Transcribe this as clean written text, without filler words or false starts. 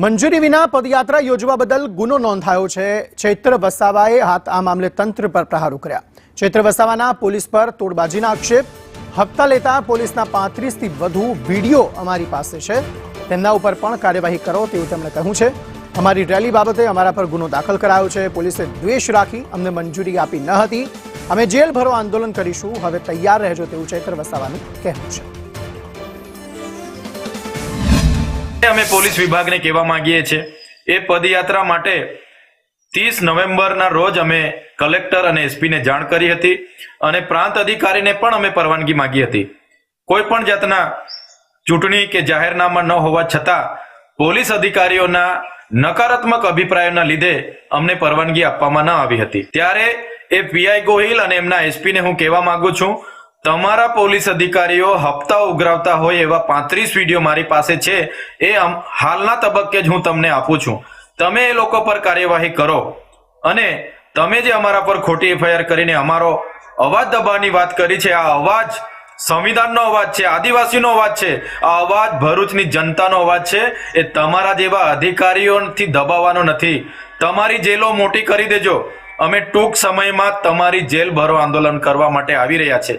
મંજૂરી વિના પદયાત્રા યોજવા બદલ ગુનો નોંધાયો છે। ચૈત્ર વસાવાએ આ મામલે તંત્ર પર પ્રહારો કર્યા। ચૈત્ર વસાવાના પોલીસ પર તોડબાજીના આક્ષેપ। હપ્તા લેતા પોલીસના 35 થી વધુ વિડીયો અમારી પાસે છે, તેમના ઉપર પણ કાર્યવાહી કરો તેવું તેમણે કહ્યું છે। અમારી રેલી બાબતે અમારા પર ગુનો દાખલ કરાયો છે। પોલીસે દ્વેષ રાખી અમને મંજૂરી આપી ન હતી। અમે જેલ ભરો આંદોલન કરીશું, હવે તૈયાર રહેજો તેવું ચૈત્ર વસાવાનું કહેવું છે। અમે પોલીસ વિભાગને કહેવા માંગીએ છીએ એ પદયાત્રા માટે 30 નવેમ્બરના રોજ અમે કલેક્ટર અને એસપીને જાણ કરી હતી અને પ્રાંત અધિકારીને પણ અમે પરવાનગી માંગી હતી। કોઈ પણ જાતના ચૂંટણી કે જાહેરનામા ન હોવા છતાં પોલીસ અધિકારીઓના નકારાત્મક અભિપ્રાયોના લીધે અમને પરવાનગી આપવામાં ન આવી હતી। ત્યારે એ પીઆઈ ગોહિલ અને એમના એસપીને હું કહેવા માંગુ છું, તમારા પોલીસ અધિકારીઓ હપ્તા ઉઘરાવતા હોય એવા 35 વિડીયો મારી પાસે છે, એ હાલના તબક્કે જ હું તમને આપું છું। તમે એ લોકો પર કાર્યવાહી કરો અને તમે જે અમારા પર ખોટી એફઆઈઆર કરીને અમારો અવાજ દબાવવાની વાત કરી છે, આ અવાજ સંવિધાનનો અવાજ છે, આદિવાસીનો અવાજ છે, આ અવાજ ભરૂચની જનતાનો અવાજ છે। એ તમારા જેવા અધિકારીઓથી દબાવવાનો નથી। તમારી જેલો મોટી કરી દેજો। અમે ટૂંક સમયમાં તમારી જેલ ભરો આંદોલન કરવા માટે આવી રહ્યા છે।